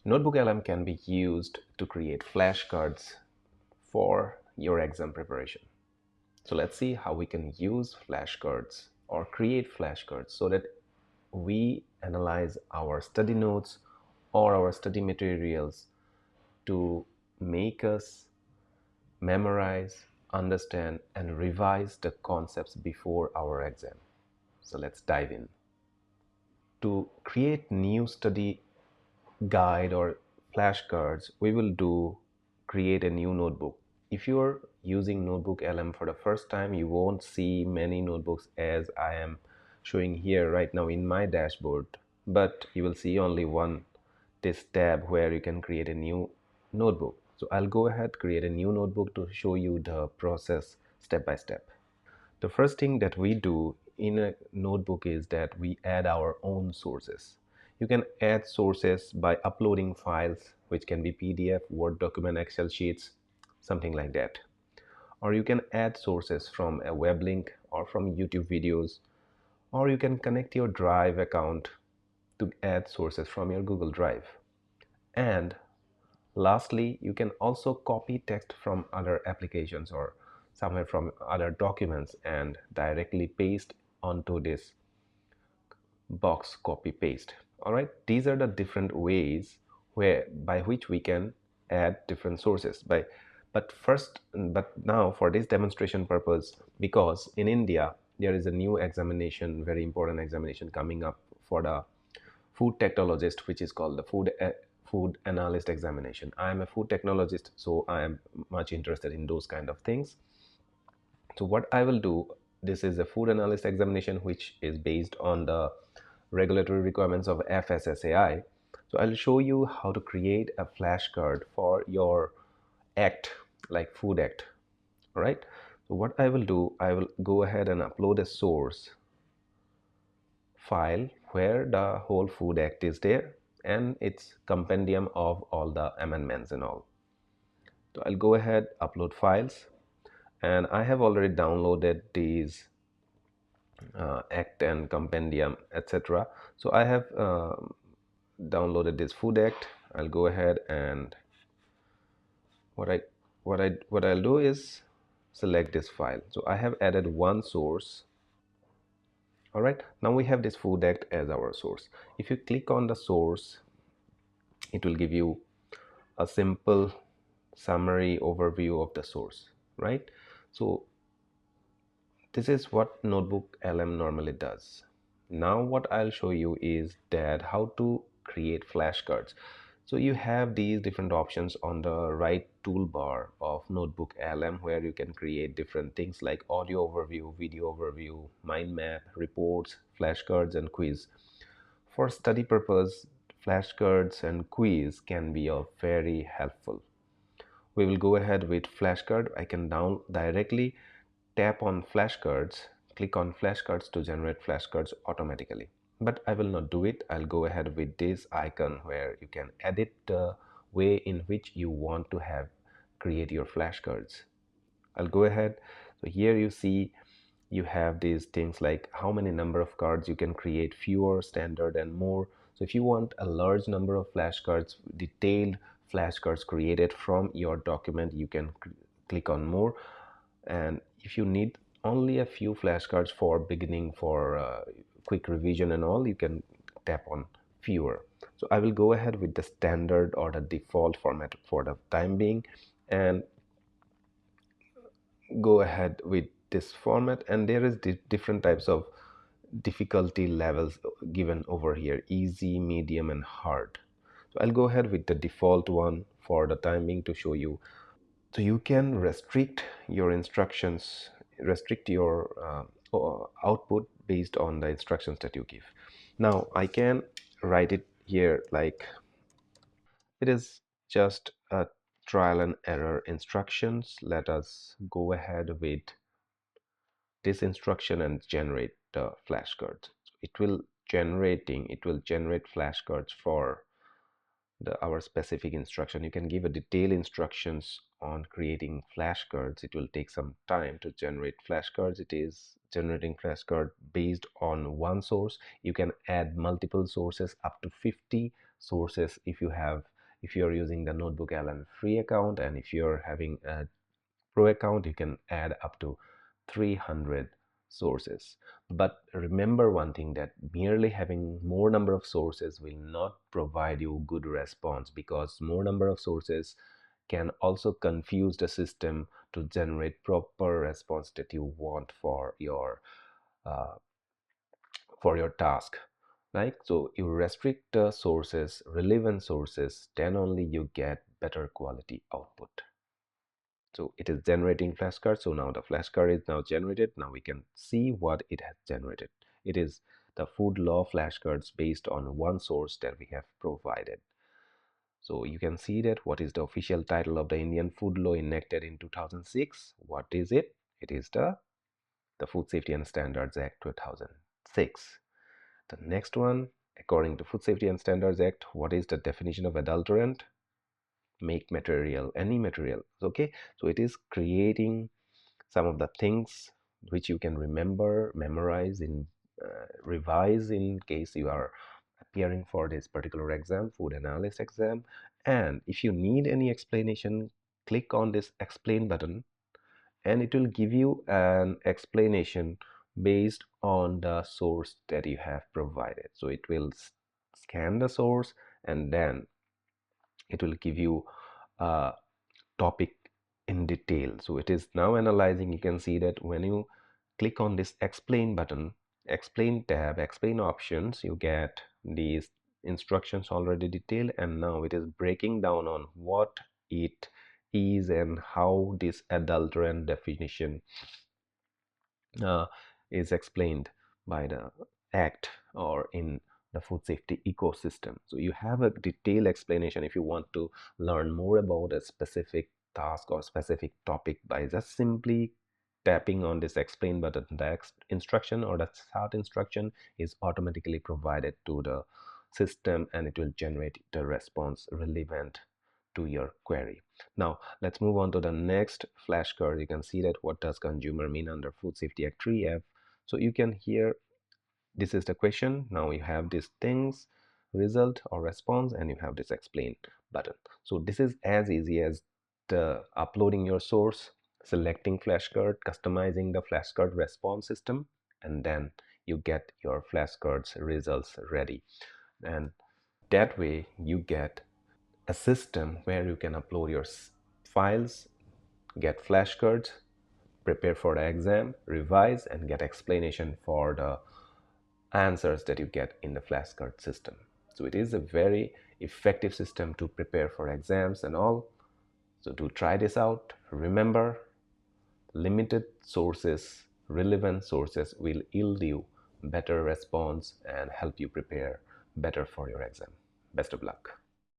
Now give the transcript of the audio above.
NotebookLM can be used to create flashcards for your exam preparation. So let's see how we can use flashcards or create flashcards so that we analyze our study notes or our study materials to make us memorize, understand, and revise the concepts before our exam. So let's dive in. To create new study guide or flashcards, we will do create a new notebook. If you are using Notebook LM for the first time, you won't see many notebooks as I am showing here right now in my dashboard, but you will see only one, this tab where you can create a new notebook. So I'll go ahead, create a new notebook to show you the process step by step. The first thing that we do in a notebook is that we add our own sources. You can add sources by uploading files, which can be PDF, Word document, Excel sheets, something like that. Or you can add sources from a web link or from YouTube videos, or you can connect your Drive account to add sources from your Google Drive. And lastly, you can also copy text from other applications or somewhere from other documents and directly paste onto this box, copy paste. All right, these are the different ways where by which we can add different sources by but now for this demonstration purpose, because in India there is a new examination, very important examination coming up for the food technologist, which is called the food analyst examination. I am a food technologist, so I am much interested in those kind of things. So what I will do, this is a food analyst examination which is based on the regulatory requirements of FSSAI. So I'll show you how to create a flashcard for your act, like food act. All right, so what I will do, I will go ahead and upload a source file where the whole food act is there and its compendium of all the amendments and all. So I'll go ahead, upload files, and I have already downloaded these act and compendium, etc. So I have downloaded this food act. I'll go ahead and what I'll do is select this file. So I have added one source. All right, now we have this food act as our source. If you click on the source, it will give you a simple summary overview of the source, right? So this is what Notebook LM normally does. Now what I'll show you is that how to create flashcards. So you have these different options on the right toolbar of Notebook LM where you can create different things like audio overview, video overview, mind map, reports, flashcards, and quiz. For study purpose, flashcards and quiz can be very helpful. We will go ahead with flashcard. I can down directly tap on flashcards, click on flashcards to generate flashcards automatically. But I will not do it. I'll go ahead with this icon where you can edit the way in which you want to have create your flashcards. I'll go ahead. So here you see you have these things like how many number of cards you can create, fewer, standard, and more. So if you want a large number of flashcards, detailed flashcards created from your document, you can click on more. And if you need only a few flashcards for beginning, for quick revision and all, you can tap on fewer. So I will go ahead with the standard or the default format for the time being and go ahead with this format. And there is different types of difficulty levels given over here: easy, medium, and hard. So I'll go ahead with the default one for the time being to show you. So you can restrict your instructions, restrict your output based on the instructions that you give. Now I can write it here like it is just a trial and error instructions. Let us go ahead with this instruction and generate the flashcards. It will generate flashcards for our specific instruction. You can give a detailed instructions on creating flashcards. It will take some time to generate flashcards. It is generating flashcard based on one source. You can add multiple sources, up to 50 sources. If you're using the NotebookLM free account, and if you're having a pro account, you can add up to 300 sources. But remember one thing, that merely having more number of sources will not provide you good response, because more number of sources can also confuse the system to generate proper response that you want uh, for your task, right? So you restrict the sources, relevant sources, then only you get better quality output. So it is generating flashcards. So now the flashcard is now generated. Now we can see what it has generated. It is the food law flashcards based on one source that we have provided. So you can see that what is the official title of the Indian food law enacted in 2006. What is it? It is the Food Safety and Standards Act 2006. The next one, according to Food Safety and Standards Act, what is the definition of adulterant? Make material, any material. Okay, so it is creating some of the things which you can remember, memorize, revise in case you are appearing for this particular exam, Food Analyst Exam. And if you need any explanation, click on this explain button, and it will give you an explanation based on the source that you have provided. So it will scan the source, and then it will give you a topic in detail. So it is now analyzing. You can see that when you click on this explain button, explain tab, explain options, you get these instructions already detailed, and now it is breaking down on what it is and how this adulterant definition uh, is explained by the act or in the food safety ecosystem. So you have a detailed explanation if you want to learn more about a specific task or specific topic by just simply tapping on this explain button. The instruction or the start instruction is automatically provided to the system, and it will generate the response relevant to your query. Now let's move on to the next flashcard. You can see that what does consumer mean under Food Safety Act 3F. So you can hear this is the question. Now you have these things, result or response, and you have this explain button. So this is as easy as the uploading your source, selecting flashcard, customizing the flashcard response system, and then you get your flashcards results ready. And that way you get a system where you can upload your files, get flashcards, prepare for the exam, revise, and get explanation for the answers that you get in the flashcard system. So it is a very effective system to prepare for exams and all. So do try this out. Remember, limited sources, relevant sources will yield you better response and help you prepare better for your exam. Best of luck.